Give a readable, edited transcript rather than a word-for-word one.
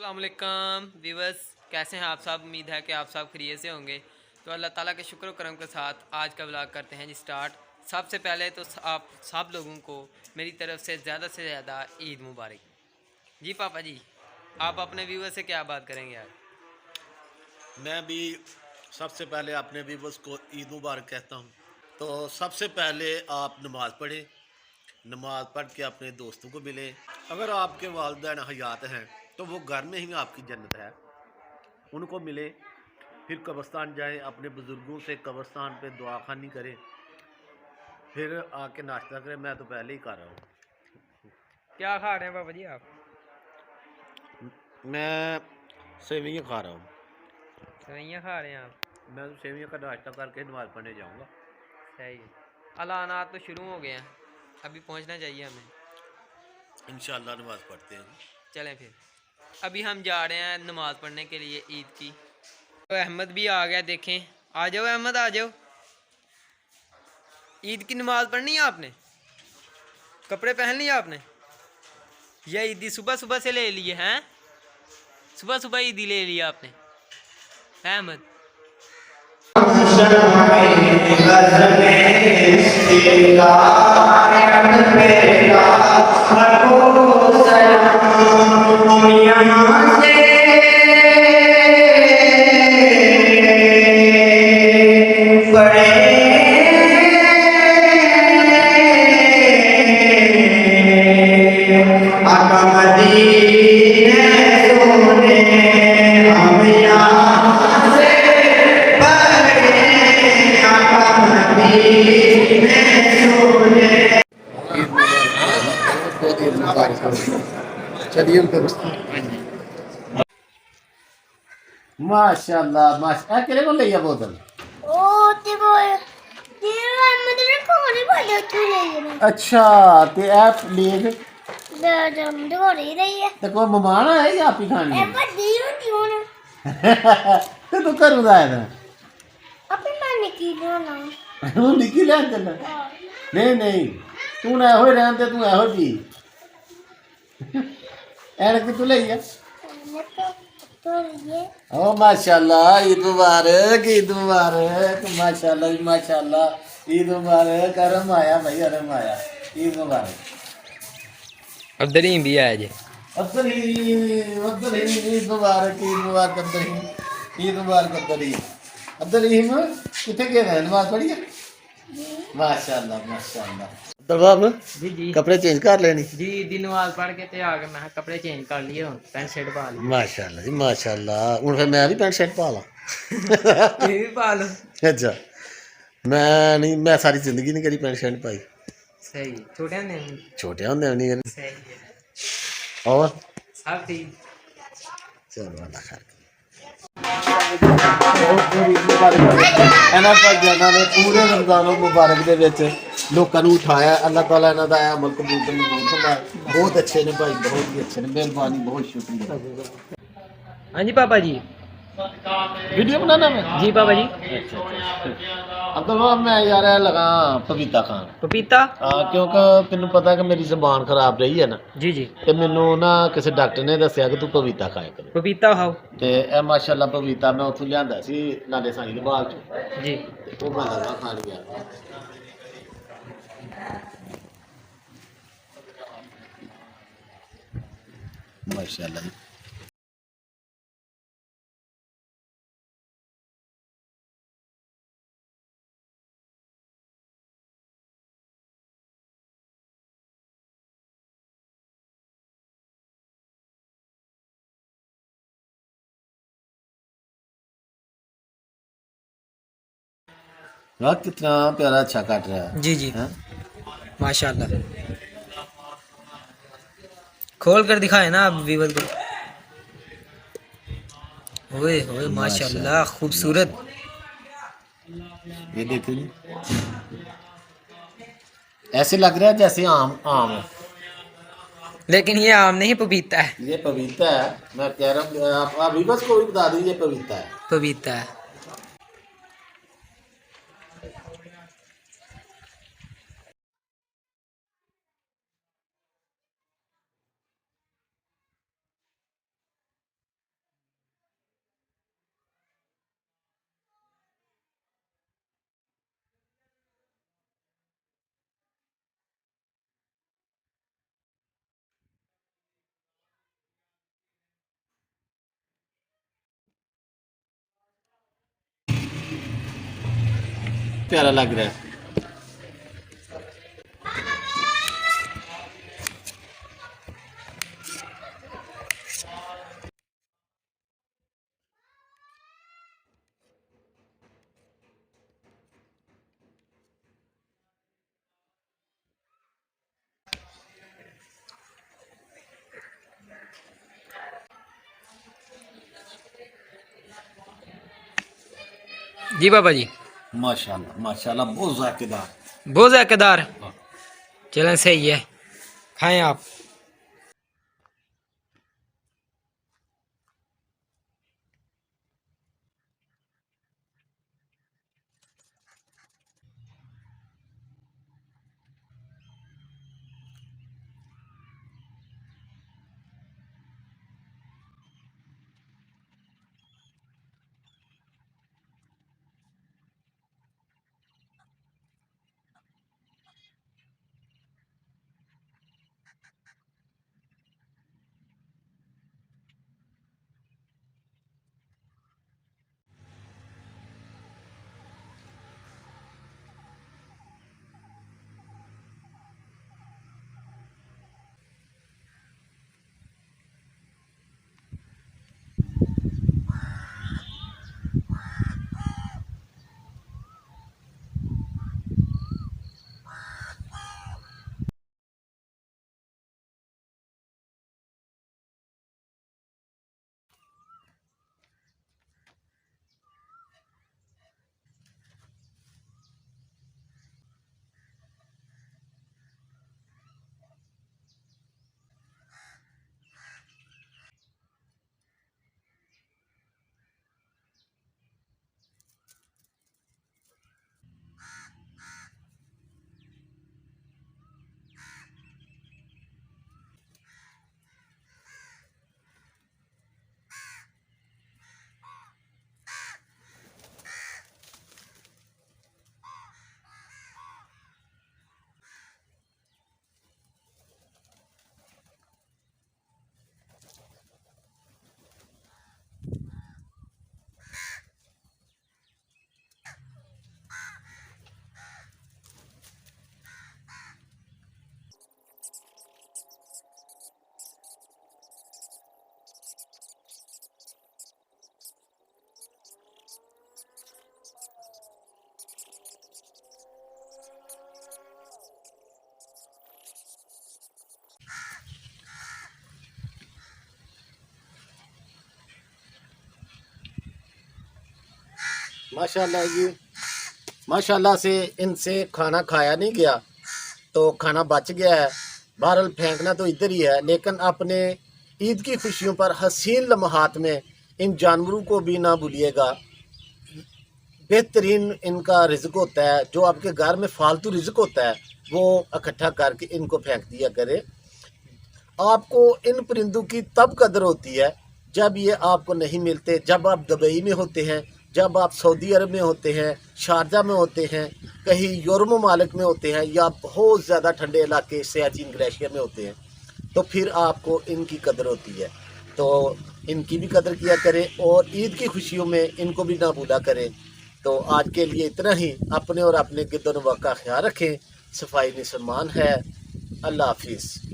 अस्सलाम वालेकुम व्यूअर्स, कैसे हैं आप सब। उम्मीद है कि आप सब खैरियत से होंगे। तो अल्लाह ताला के शुक्र करम के साथ आज का व्लॉग करते हैं जी स्टार्ट। सबसे पहले तो आप सब लोगों को मेरी तरफ से ज़्यादा ईद मुबारक। जी पापा जी, आप अपने व्यूअर्स से क्या बात करेंगे आज। मैं भी सबसे पहले अपने व्यूवर्स को ईद मुबारक कहता हूँ। तो सबसे पहले आप नमाज़ पढ़ें, नमाज़ पढ़ के अपने दोस्तों को मिलें। अगर आपके वालिदैन हयात हैं तो वो घर में ही आपकी जन्नत है, उनको मिले। फिर कब्रिस्तान जाएं, अपने बुज़ुर्गों से कब्रिस्तान पे दुआ खानी करें, फिर आके नाश्ता करें। मैं तो पहले ही कर रहा हूँ। क्या खा रहे हैं पापा जी आप। मैं सेवियाँ खा रहा हूँ। सवैयाँ खा रहे हैं आप। मैं तो सेवियाँ का नाश्ता करके नमाज़ पढ़ने जाऊँगा। सही है। अलानात तो शुरू हो गए हैं, अभी पहुंचना चाहिए हमें। इंशाअल्लाह नमाज़ पढ़ते हैं। चलें फिर, अभी हम जा रहे हैं नमाज़ पढ़ने के लिए ईद की। तो अहमद भी आ गया, देखें। आ जाओ अहमद, आ जाओ। ईद की नमाज़ पढ़नी है आपने, कपड़े पहन लिए आपने। यह ईदी सुबह सुबह से ले लिए हैं, सुबह सुबह ईदी ले लिया आपने अहमद। चलिए माशाल्लाह माशा किरे को लिया बोतल। अच्छा ते ऐप लिए ते कोई मेहमान आए या आप ही खानी है? ते तू करूँ आया था वो निकी ले चलना। नहीं नहीं तू ना हो रहन दे, तू ऐहो जी ऐनक तू ले आ। ओ माशाल्लाह, ईद मुबारक, ईद मुबारक, माशाल्लाह माशाल्लाह, ईद मुबारक। अरम आया भाई, अरम आया। ईद मुबारक। अब्दुल भी आया जी। अब्दुल ईद मुबारक, ईद मुबारक अब्दुल, ईद मुबारक अब्दुल। अब्दुल कितने गए हैं, नमाज पढ़ी है? माशाल्लाह माशाल्लाह। जी जी कपड़े चेंज कर लेनी। जी, ईदी नमाज पढ़ के ते आके मैं कपड़े चेंज कर लिए, पैंट शर्ट पा ली। माशाल्लाह जी माशाल्लाह। हूँ फिर मैं भी पैंट शर्ट पा ला। ये भी पा लो। अच्छा, मैं नहीं, मैं सारी जिंदगी नहीं करी पैंट शर्ट पाई। सही, छोटे होंदे छोटे होंदे भी नहीं करी। सही है। और सब ठीक। चलो अल्लाह खैर करे। ਇਹਨਾਂ ਭਾਈਆਂ ਨੇ ਪੂਰੇ ਰਮਜ਼ਾਨ ਮੁਬਾਰਕ ਦੇ ਵਿੱਚ ਲੋਕਾਂ ਨੂੰ ਉਠਾਇਆ। ਅੱਲਾਹ ਤਾਲਾ ਇਹਨਾਂ ਦਾ ਇਹ ਅਮਲ ਕਬੂਲ ਫਰਮਾਏ। ਬਹੁਤ ਅੱਛੇ ਨੇ ਭਾਈ, ਬਹੁਤ ਹੀ ਅੱਛੇ ਨੇ। ਮਿਹਰਬਾਨੀ, बहुत शुक्रिया। हाँ जी पापा जी। वीडियो बनाना मैं जी पापा जी। अब तो मैं यार लगा पपीता खान। पपीता। क्योंकि तेन पता कि मेरी जबान खराब रही है ना। जी जी। ਤੇ ਮੈਨੂੰ ਨਾ ਕਿਸੇ ਡਾਕਟਰ ਨੇ ਦੱਸਿਆ ਕਿ ਤੂੰ ਪਪੀਤਾ ਖਾਇਆ ਕਰ। पपीता खाओ। ਤੇ ਇਹ ਮਾਸ਼ਾਅੱਲਾ ਪਪੀਤਾ ਮੈਂ ਉੱਥੋਂ ਲਿਆਂਦਾ ਸੀ ਨਾਲੇ ਸਾਈਂ ਦੇ ਬਾਗ ਚੋਂ। जी। ਤੇ ਉਹ ਮੈਂ ਲਗਾ ਖਾਣ ਗਿਆ। ਮਾਸ਼ਾਅੱਲਾ। वाह कितना प्यारा अच्छा काट रहा है। जी जी हाँ? माशाल्लाह। खोल कर दिखाए ना आप व्यूअर को। ओए ओए माशाल्लाह, खूबसूरत। ये देखो जी, ऐसे लग रहा है जैसे आम आम है, लेकिन ये आम नहीं, पपीता है। ये पपीता है। मैं कह रहा हूँ आप विवश को भी बता दीजिए पपीता है। पपीता है। प्यारा लग रहा है। जी बाबा जी, माशाल्लाह माशाल्लाह, बहुत जायकेदार। बहुत जायकेदार। चलें सही है, खाएं आप। माशाल्लाह जी, माशाल्लाह से इनसे खाना खाया नहीं गया, तो खाना बच गया है। बहरहाल फेंकना तो इधर ही है, लेकिन अपने ईद की खुशियों पर हसीन लम्हात में इन जानवरों को भी ना भूलिएगा। बेहतरीन इनका रिज़्क होता है, जो आपके घर में फालतू रिज़्क होता है वो इकट्ठा करके इनको फेंक दिया करें। आपको इन परिंदों की तब कदर होती है जब ये आपको नहीं मिलते, जब आप दुबई में होते हैं, जब आप सऊदी अरब में होते हैं, शारजा में होते हैं, कहीं यूरोप ममालिक में होते हैं, या बहुत ज़्यादा ठंडे इलाके सियाचिन ग्लेशियर में होते हैं, तो फिर आपको इनकी कदर होती है। तो इनकी भी कदर किया करें और ईद की खुशियों में इनको भी ना भूला करें। तो आज के लिए इतना ही। अपने और अपने गिरदोनवा का ख्याल रखें। सफाई निसमान है। अल्लाह हाफिज़।